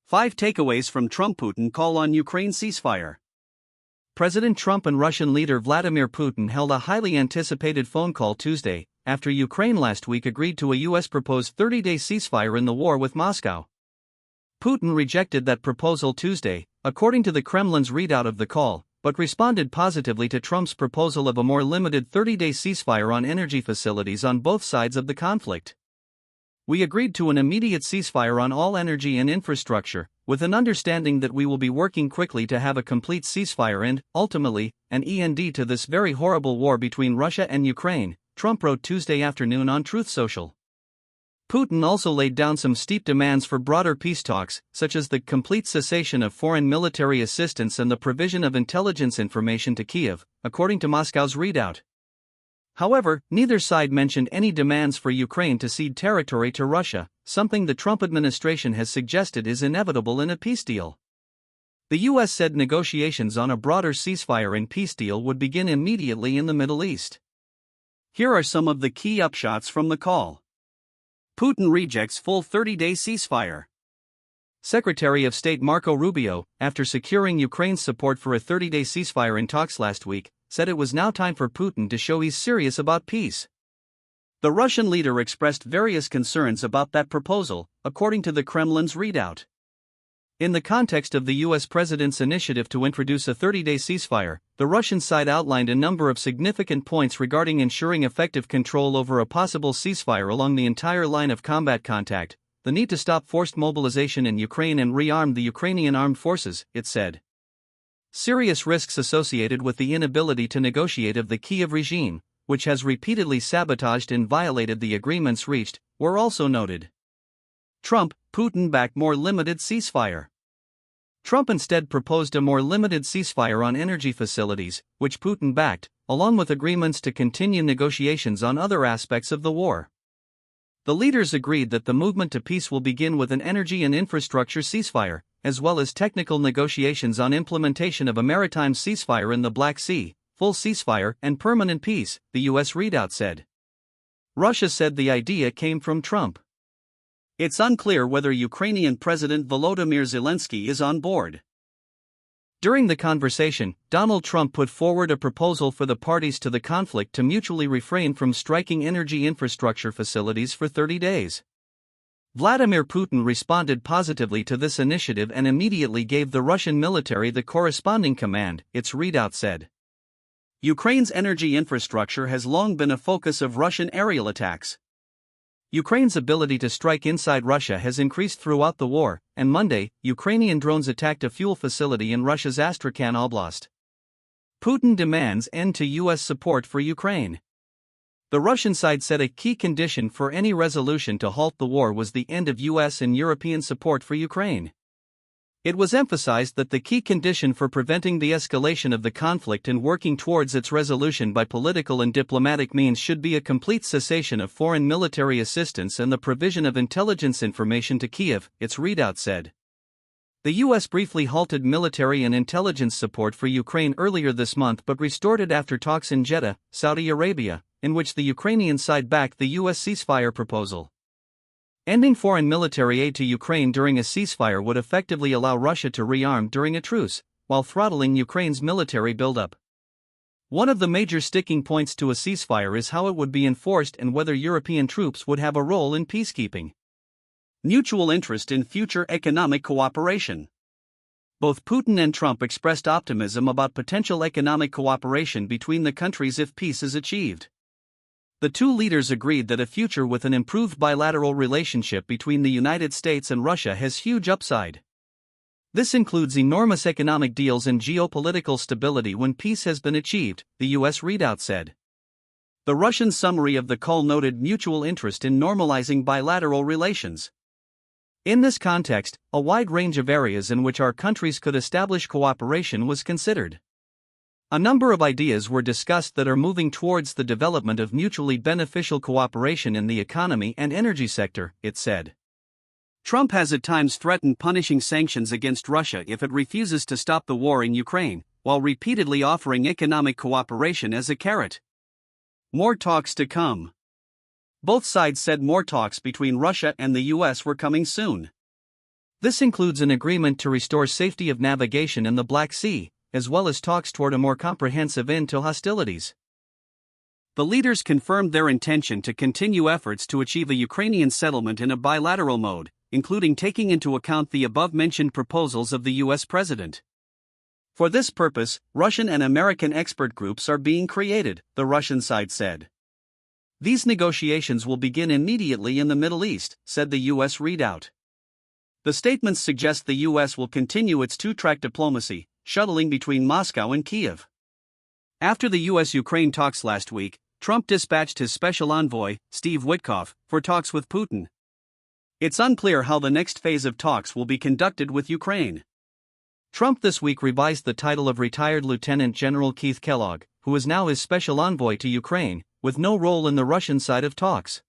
5 takeaways from Trump Putin call on Ukraine ceasefire. President Trump and Russian leader Vladimir Putin held a highly anticipated phone call Tuesday, after Ukraine last week agreed to a U.S. proposed 30-day ceasefire in the war with Moscow. Putin rejected that proposal Tuesday, according to the Kremlin's readout of the call, but responded positively to Trump's proposal of a more limited 30-day ceasefire on energy facilities on both sides of the conflict. "We agreed to an immediate ceasefire on all energy and infrastructure, with an understanding that we will be working quickly to have a complete ceasefire and, ultimately, an end to this very horrible war between Russia and Ukraine," Trump wrote Tuesday afternoon on Truth Social. Putin also laid down some steep demands for broader peace talks, such as the complete cessation of foreign military assistance and the provision of intelligence information to Kyiv, according to Moscow's readout. However, neither side mentioned any demands for Ukraine to cede territory to Russia, something the Trump administration has suggested is inevitable in a peace deal. The U.S. said negotiations on a broader ceasefire and peace deal would begin immediately in the Middle East. Here are some of the key upshots from the call. Putin rejects full 30-day ceasefire. Secretary of State Marco Rubio, after securing Ukraine's support for a 30-day ceasefire in talks last week, said it was now time for Putin to show he's serious about peace. The Russian leader expressed various concerns about that proposal, according to the Kremlin's readout. In the context of the U.S. president's initiative to introduce a 30-day ceasefire, the Russian side outlined a number of significant points regarding ensuring effective control over a possible ceasefire along the entire line of combat contact, the need to stop forced mobilization in Ukraine and rearm the Ukrainian armed forces, it said. Serious risks associated with the inability to negotiate of the Kyiv regime, which has repeatedly sabotaged and violated the agreements reached, were also noted. Trump, Putin backed more limited ceasefire. Trump instead proposed a more limited ceasefire on energy facilities, which Putin backed, along with agreements to continue negotiations on other aspects of the war. The leaders agreed that the movement to peace will begin with an energy and infrastructure ceasefire, as well as technical negotiations on implementation of a maritime ceasefire in the Black Sea, full ceasefire and permanent peace, the U.S. readout said. Russia said the idea came from Trump. It's unclear whether Ukrainian President Volodymyr Zelensky is on board. During the conversation, Donald Trump put forward a proposal for the parties to the conflict to mutually refrain from striking energy infrastructure facilities for 30 days. Vladimir Putin responded positively to this initiative and immediately gave the Russian military the corresponding command, its readout said. Ukraine's energy infrastructure has long been a focus of Russian aerial attacks. Ukraine's ability to strike inside Russia has increased throughout the war, and Monday, Ukrainian drones attacked a fuel facility in Russia's Astrakhan Oblast. Putin demands end to U.S. support for Ukraine. The Russian side said a key condition for any resolution to halt the war was the end of U.S. and European support for Ukraine. It was emphasized that the key condition for preventing the escalation of the conflict and working towards its resolution by political and diplomatic means should be a complete cessation of foreign military assistance and the provision of intelligence information to Kyiv, its readout said. The U.S. briefly halted military and intelligence support for Ukraine earlier this month but restored it after talks in Jeddah, Saudi Arabia, in which the Ukrainian side backed the U.S. ceasefire proposal. Ending foreign military aid to Ukraine during a ceasefire would effectively allow Russia to rearm during a truce, while throttling Ukraine's military buildup. One of the major sticking points to a ceasefire is how it would be enforced and whether European troops would have a role in peacekeeping. Mutual interest in future economic cooperation. Both Putin and Trump expressed optimism about potential economic cooperation between the countries if peace is achieved. The two leaders agreed that a future with an improved bilateral relationship between the United States and Russia has huge upside. This includes enormous economic deals and geopolitical stability when peace has been achieved, the U.S. readout said. The Russian summary of the call noted mutual interest in normalizing bilateral relations. In this context, a wide range of areas in which our countries could establish cooperation was considered. A number of ideas were discussed that are moving towards the development of mutually beneficial cooperation in the economy and energy sector, it said. Trump has at times threatened punishing sanctions against Russia if it refuses to stop the war in Ukraine, while repeatedly offering economic cooperation as a carrot. More talks to come. Both sides said more talks between Russia and the U.S. were coming soon. This includes an agreement to restore safety of navigation in the Black Sea, as well as talks toward a more comprehensive end to hostilities. The leaders confirmed their intention to continue efforts to achieve a Ukrainian settlement in a bilateral mode, including taking into account the above-mentioned proposals of the U.S. president. For this purpose, Russian and American expert groups are being created, the Russian side said. These negotiations will begin immediately in the Middle East, said the U.S. readout. The statements suggest the U.S. will continue its two-track diplomacy, shuttling between Moscow and Kyiv. After the U.S.-Ukraine talks last week, Trump dispatched his special envoy, Steve Witkoff, for talks with Putin. It's unclear how the next phase of talks will be conducted with Ukraine. Trump this week revised the title of retired Lieutenant General Keith Kellogg, who is now his special envoy to Ukraine, with no role in the Russian side of talks.